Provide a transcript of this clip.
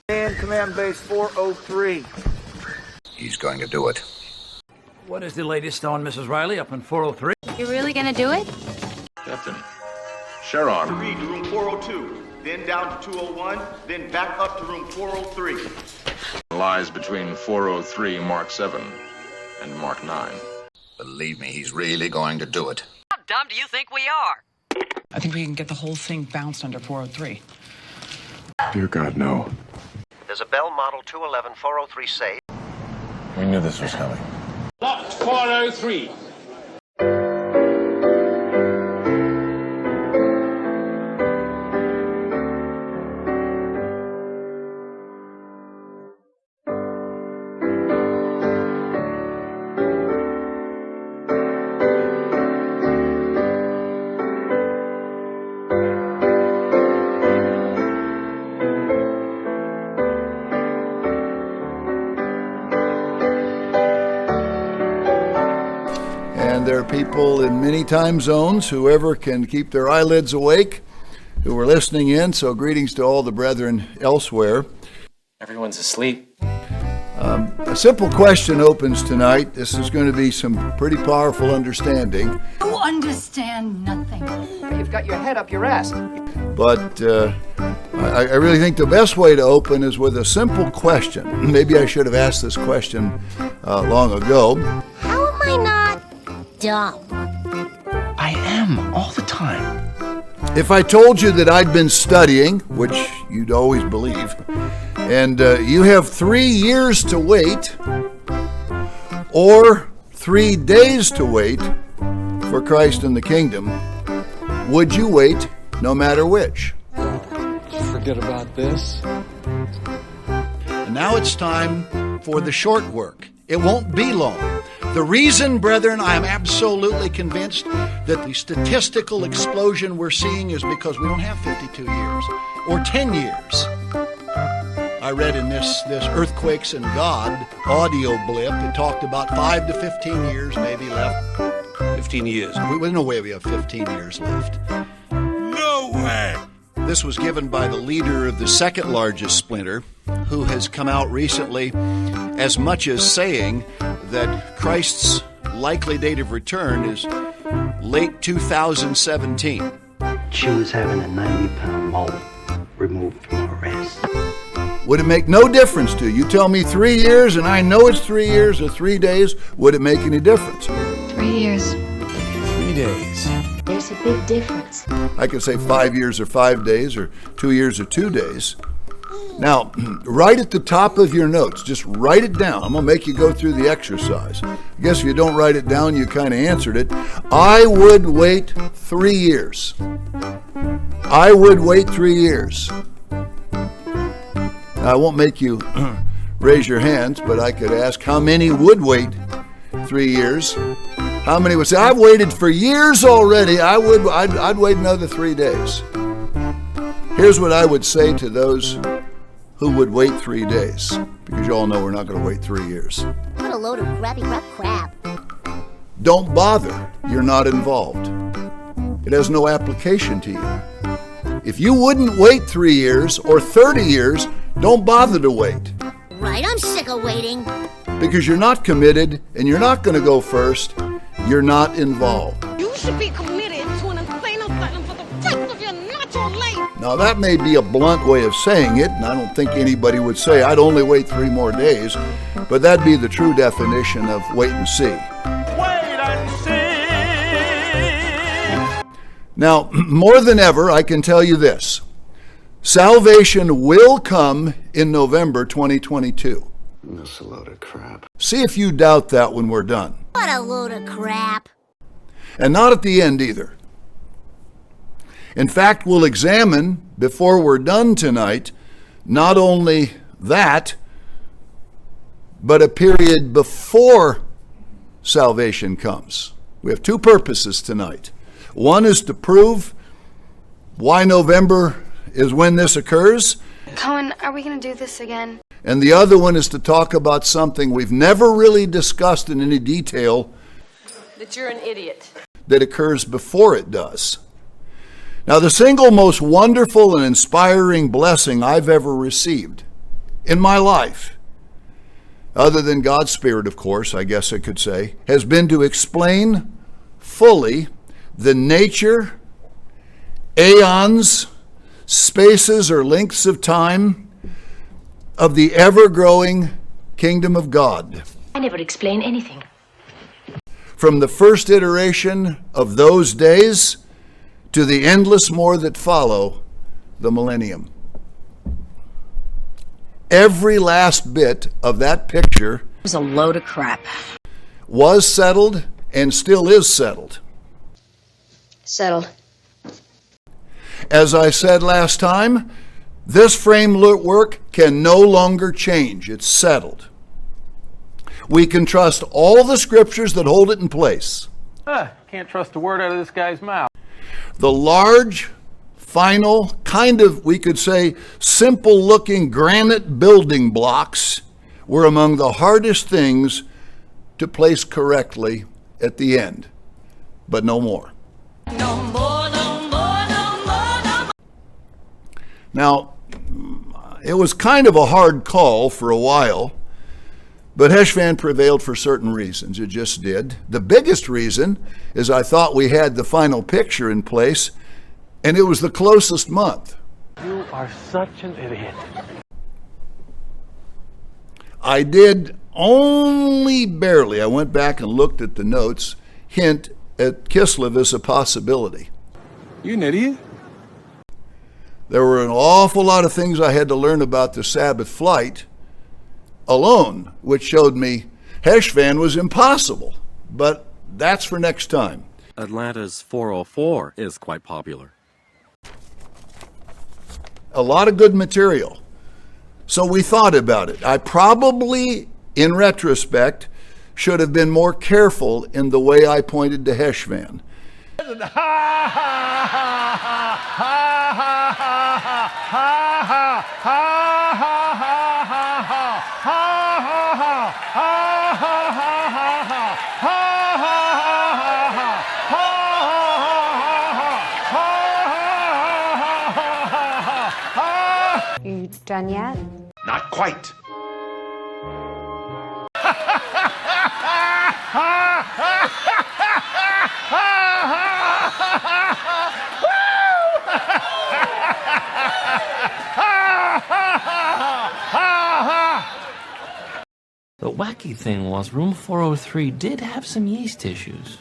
And command base 403. He's going to do it. What is the latest on Mrs. Riley up in 403? You're really gonna do it? Captain, Sharon. Read to room 402, then down to 201, then back up to room 403. Lies between 403 Mark 7 and Mark 9. Believe me, he's really going to do it. How dumb do you think we are? I think we can get the whole thing bounced under 403. Dear God, no. There's a Bell Model 211 403 safe. We knew this was coming. Locked 403. And there are people in many time zones, whoever can keep their eyelids awake, who are listening in. So greetings to all the brethren elsewhere. Everyone's asleep. A simple question opens tonight. This is going to be some pretty powerful understanding. You understand nothing. You've got your head up your ass. But I really think the best way to open is with a simple question. Maybe I should have asked this question long ago. How am I not dumb? I am, all the time. If I told you that I'd been studying, which you'd always believe, and you have 3 years to wait, or 3 days to wait for Christ in the kingdom, would you wait no matter which? Forget about this. And now it's time for the short work. It won't be long. The reason, brethren, I am absolutely convinced that the statistical explosion we're seeing is because we don't have 52 years or 10 years. I read in this Earthquakes and God audio blip, it talked about 5 to 15 years maybe left. 15 years. There's no way we have 15 years left. No way! This was given by the leader of the second largest splinter, who has come out recently as much as saying that Christ's likely date of return is late 2017. She was having a 90-pound mole removed from her ass. Would it make no difference to you? You tell me 3 years and I know it's 3 years or 3 days. Would it make any difference? 3 years. 3 days. There's a big difference. I could say 5 years or 5 days or 2 years or 2 days. Now, right at the top of your notes, just write it down. I'm going to make you go through the exercise. I guess if you don't write it down, you kind of answered it. I would wait 3 years. I would wait 3 years. Now, I won't make you raise your hands, but I could ask how many would wait 3 years. How many would say, I've waited for years already. I'd wait another 3 days. Here's what I would say to those who would wait 3 days, because you all know we're not going to wait 3 years. What a load of crappy crap. Don't bother. You're not involved. It has no application to you. If you wouldn't wait 3 years or 30 years, don't bother to wait. Right, I'm sick of waiting. Because you're not committed and you're not going to go first. You're not involved. You should be committed to an insane asylum for the rest of your natural life. Now, that may be a blunt way of saying it, and I don't think anybody would say, I'd only wait 3 more days, but that'd be the true definition of wait and see. Wait and see! Now, more than ever, I can tell you this. Salvation will come in November 2022. That's a load of crap. See if you doubt that when we're done. What a load of crap. And not at the end either. In fact, we'll examine, before we're done tonight, not only that, but a period before salvation comes. We have 2 purposes tonight. One is to prove why November is when this occurs. Cohen, are we going to do this again? And the other one is to talk about something we've never really discussed in any detail. That you're an idiot. That occurs before it does. Now, the single most wonderful and inspiring blessing I've ever received in my life, other than God's Spirit, of course, I guess I could say, has been to explain fully the nature, aeons, spaces, or lengths of time of the ever-growing kingdom of God. I never explain anything. From the first iteration of those days to the endless more that follow the millennium. Every last bit of that picture It was a load of crap. was settled and still is settled. Settled. As I said last time, this framework can no longer change. It's settled. We can trust all the scriptures that hold it in place. Can't trust a word out of this guy's mouth. The large, final, kind of, we could say, simple-looking granite building blocks were among the hardest things to place correctly at the end, but no more. Now, it was kind of a hard call for a while, but Heshvan prevailed for certain reasons. It just did. The biggest reason is I thought we had the final picture in place, and it was the closest month. You are such an idiot. I did only barely, I went back and looked at the notes, hint at Kislev as a possibility. You an idiot? There were an awful lot of things I had to learn about the Sabbath flight alone, which showed me Heshvan was impossible, but that's for next time. Atlanta's 404 is quite popular. A lot of good material. So we thought about it. I probably, in retrospect, should have been more careful in the way I pointed to Heshvan. You done yet? Not quite. The wacky thing was room 403 did have some yeast issues.